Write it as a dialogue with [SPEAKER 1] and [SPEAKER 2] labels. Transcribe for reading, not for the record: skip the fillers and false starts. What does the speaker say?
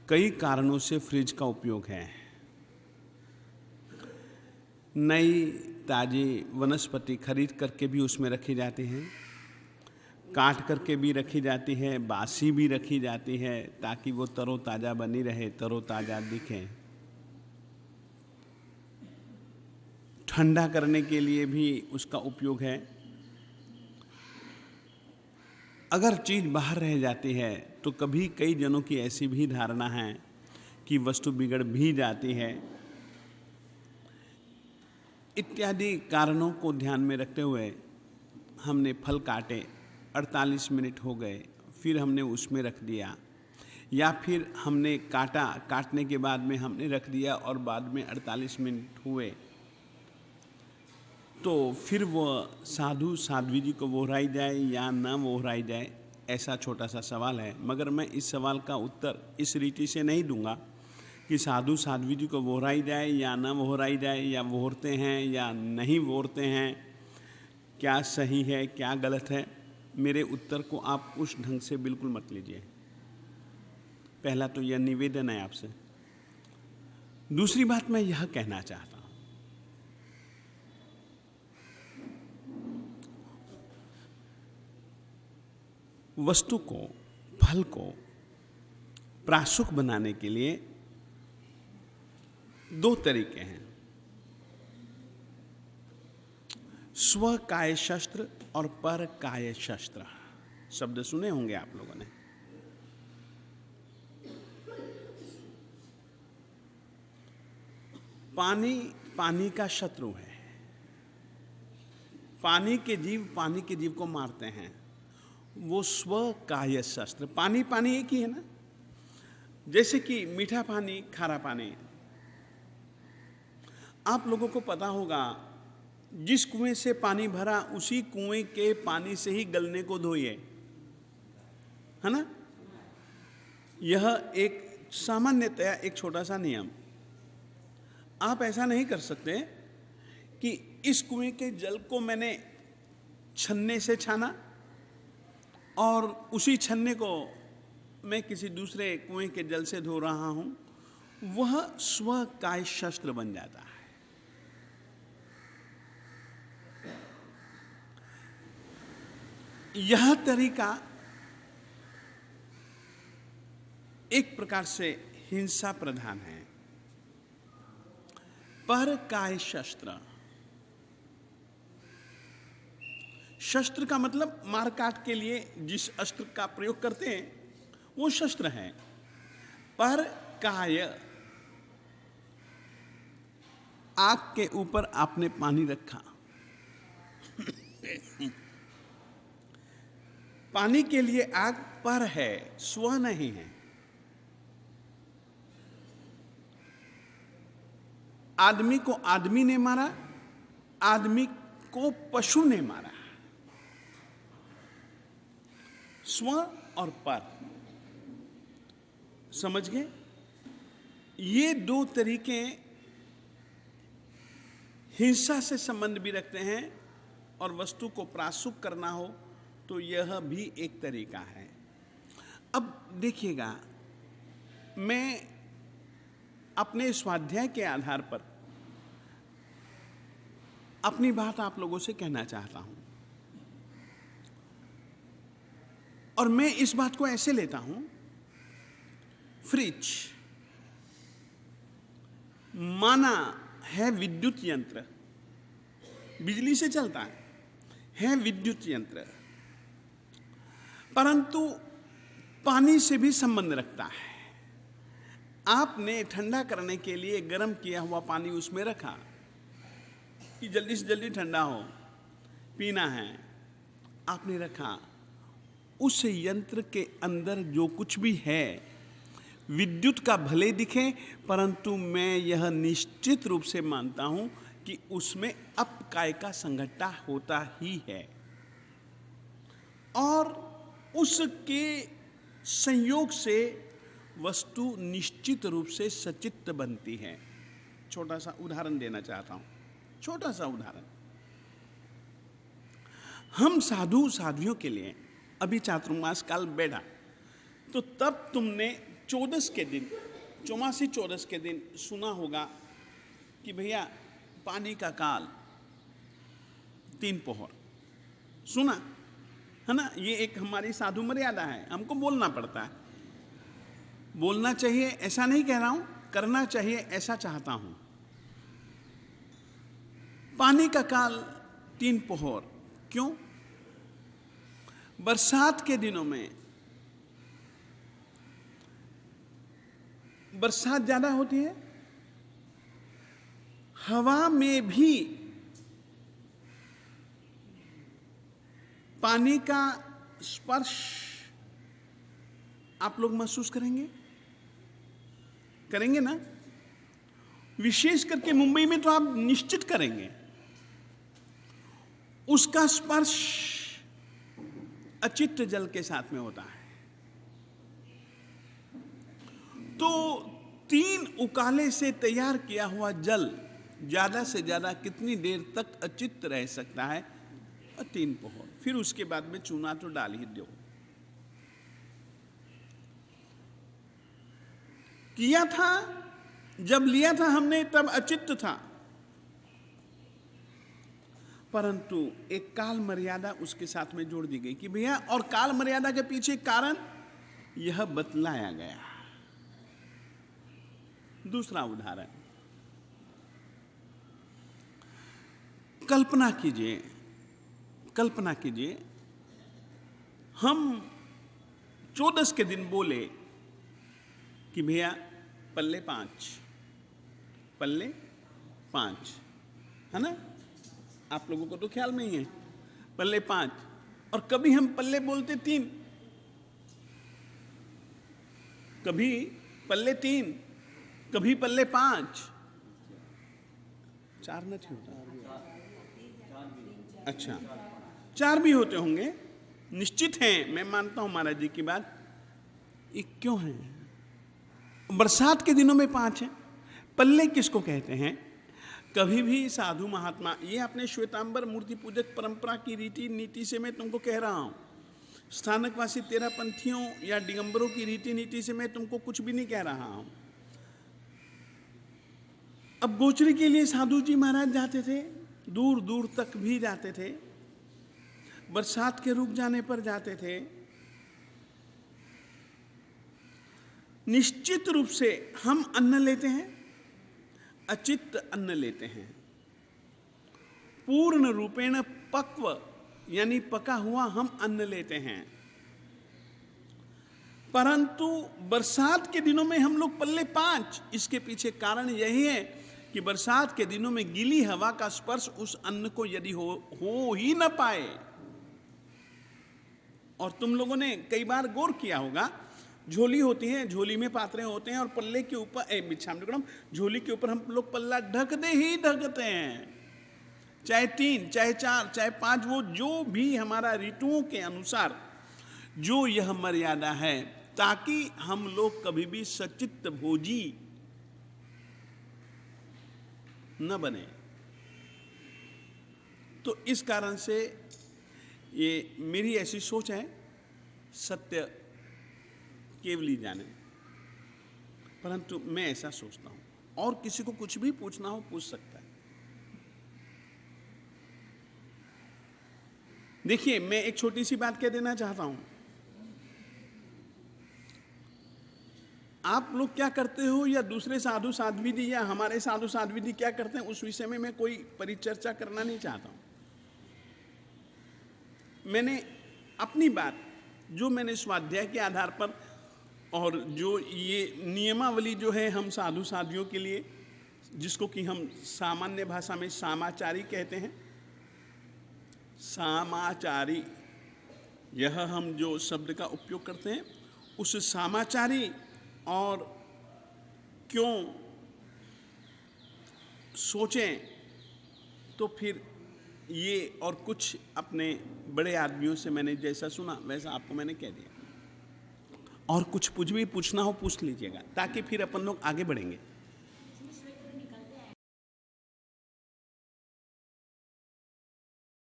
[SPEAKER 1] कई कारणों से फ्रिज का उपयोग है। नई ताज़ी वनस्पति खरीद करके भी उसमें रखी जाती हैं, काट करके भी रखी जाती है, बासी भी रखी जाती है ताकि वो तरोताज़ा बनी रहे, तरोताज़ा दिखे। ठंडा करने के लिए भी उसका उपयोग है। अगर चीज़ बाहर रह जाती है तो कभी कई जनों की ऐसी भी धारणा है कि वस्तु बिगड़ भी जाती है। इत्यादि कारणों को ध्यान में रखते हुए हमने फल काटे, 48 मिनट हो गए, फिर हमने उसमें रख दिया, या फिर हमने काटने के बाद में हमने रख दिया और बाद में 48 मिनट हुए, तो फिर वो साधु साध्वी जी को वोहराई जाए या ना वोहराई जाए, ऐसा छोटा सा सवाल है। मगर मैं इस सवाल का उत्तर इस रीति से नहीं दूंगा कि साधु साध्वी जी को वोहराई जाए या ना वोहराई जाए, या वोहरते हैं या नहीं वोहरते हैं, क्या सही है क्या गलत है। मेरे उत्तर को आप उस ढंग से बिल्कुल मत लीजिए। पहला तो यह निवेदन है आपसे। दूसरी बात मैं यह कहना चाहता हूं, वस्तु को, फल को प्रासुक बनाने के लिए दो तरीके हैं, स्व काय शस्त्र और पर काय शस्त्र। शब्द सुने होंगे आप लोगों ने। पानी का शत्रु है। पानी के जीव को मारते हैं, वो स्व काय शस्त्र। पानी एक ही है ना। जैसे कि मीठा पानी, खारा पानी। आप लोगों को पता होगा, जिस कुएं से पानी भरा उसी कुएं के पानी से ही गलने को धोइए, है ना। यह एक सामान्यतया एक छोटा सा नियम। आप ऐसा नहीं कर सकते कि इस कुएं के जल को मैंने छन्ने से छाना और उसी छन्ने को मैं किसी दूसरे कुएं के जल से धो रहा हूं, वह स्व काय शस्त्र बन जाता है। यह तरीका एक प्रकार से हिंसा प्रधान है। पर काय शस्त्र, शस्त्र का मतलब मारकाट के लिए जिस अस्त्र का प्रयोग करते हैं वो शस्त्र है। पर काय, आग के ऊपर आपने पानी रखा, पानी के लिए आग पर है, स्व नहीं है। आदमी को आदमी ने मारा, आदमी को पशु ने मारा। स्व और पर, समझ गए। ये दो तरीके हिंसा से संबंध भी रखते हैं, और वस्तु को प्रासुक करना हो तो यह भी एक तरीका है। अब देखिएगा, मैं अपने स्वाध्याय के आधार पर अपनी बात आप लोगों से कहना चाहता हूं, और मैं इस बात को ऐसे लेता हूं, फ्रिज माना है विद्युत यंत्र, बिजली से चलता है विद्युत यंत्र, परंतु पानी से भी संबंध रखता है। आपने ठंडा करने के लिए गर्म किया हुआ पानी उसमें रखा कि जल्दी से जल्दी ठंडा हो, पीना है, आपने रखा। उस यंत्र के अंदर जो कुछ भी है, विद्युत का भले दिखे, परंतु मैं यह निश्चित रूप से मानता हूं कि उसमें अपकाय का संघट्टा होता ही है, और उसके संयोग से वस्तु निश्चित रूप से सचित्त बनती है। छोटा सा उदाहरण देना चाहता हूं, छोटा सा उदाहरण। हम साधु साध्वियों के लिए अभी चातुर्मास काल बैठा, तो तब तुमने चौदस के दिन, चौमासी चौदस के दिन सुना होगा कि भैया पानी का काल 3 पहर, सुना है ना। ये एक हमारी साधु मर्यादा है, हमको बोलना पड़ता है। बोलना चाहिए ऐसा नहीं कह रहा हूं, करना चाहिए ऐसा चाहता हूं। पानी का काल 3 पहर क्यों? बरसात के दिनों में बरसात ज्यादा होती है, हवा में भी पानी का स्पर्श आप लोग महसूस करेंगे ना। विशेष करके मुंबई में तो आप निश्चित करेंगे। उसका स्पर्श अचित्त जल के साथ में होता है। तो 3 उकाले से तैयार किया हुआ जल ज्यादा से ज्यादा कितनी देर तक अचित्त रह सकता है? 3 पहर। फिर उसके बाद में चूना तो डाल ही दो। किया था, जब लिया था हमने तब अचित्त था, परंतु एक काल मर्यादा उसके साथ में जोड़ दी गई कि भैया, और काल मर्यादा के पीछे कारण यह बतलाया गया। दूसरा उदाहरण, कल्पना कीजिए हम 14 के दिन बोले कि भैया पल्ले 5 है ना। आप लोगों को तो ख्याल में ही है, पल्ले 5। और कभी हम पल्ले बोलते 3, कभी पल्ले 3, कभी पल्ले 5। 4 नहीं होता? अच्छा, 4 भी होते होंगे, निश्चित हैं। मैं मानता हूं महाराज जी की बात। ये क्यों है? बरसात के दिनों में 5 है। पल्ले किसको कहते हैं? कभी भी साधु महात्मा, ये अपने श्वेतांबर मूर्ति पूजक परंपरा की रीति नीति से मैं तुमको कह रहा हूं। स्थानकवासी 13 पंथियों या दिगंबरों की रीति नीति से मैं तुमको कुछ भी नहीं कह रहा हूं। अब गोचरी के लिए साधु जी महाराज जाते थे, दूर दूर तक भी जाते थे, बरसात के रुक जाने पर जाते थे। निश्चित रूप से हम अन्न लेते हैं, अचित्त अन्न लेते हैं। पूर्ण रूपेण पक्व यानी पका हुआ हम अन्न लेते हैं। परंतु बरसात के दिनों में हम लोग पल्ले 5। इसके पीछे कारण यही है कि बरसात के दिनों में गीली हवा का स्पर्श उस अन्न को यदि हो ही न पाए। और तुम लोगों ने कई बार गौर किया होगा, झोली होती है, झोली में पात्रे होते हैं और पल्ले के ऊपर झोली के ऊपर हम लोग पल्ला ढकते हैं। चाहे 3, चाहे 4, चाहे 5, वो जो भी हमारा ऋतुओं के अनुसार जो यह मर्यादा है, ताकि हम लोग कभी भी सचित्त भोजी न बने। तो इस कारण से ये मेरी ऐसी सोच है, सत्य केवली जाने। परंतु मैं ऐसा सोचता हूं, और किसी को कुछ भी पूछना हो पूछ सकता है। देखिए, मैं एक छोटी सी बात कह देना चाहता हूं। आप लोग क्या करते हो, या दूसरे साधु साध्वी जी या हमारे साधु साध्वी जी क्या करते हैं, उस विषय में मैं कोई परिचर्चा करना नहीं चाहता हूं। मैंने अपनी बात, जो मैंने स्वाध्याय के आधार पर, और जो ये नियमावली जो है हम साधु साध्वियों के लिए, जिसको कि हम सामान्य भाषा में सामाचारी कहते हैं, सामाचारी, यह हम जो शब्द का उपयोग करते हैं, उस सामाचारी और क्यों सोचें, तो फिर ये और कुछ अपने बड़े आदमियों से मैंने जैसा सुना वैसा आपको मैंने कह दिया। और कुछ भी पूछना हो पूछ लीजिएगा, ताकि फिर अपन लोग आगे बढ़ेंगे।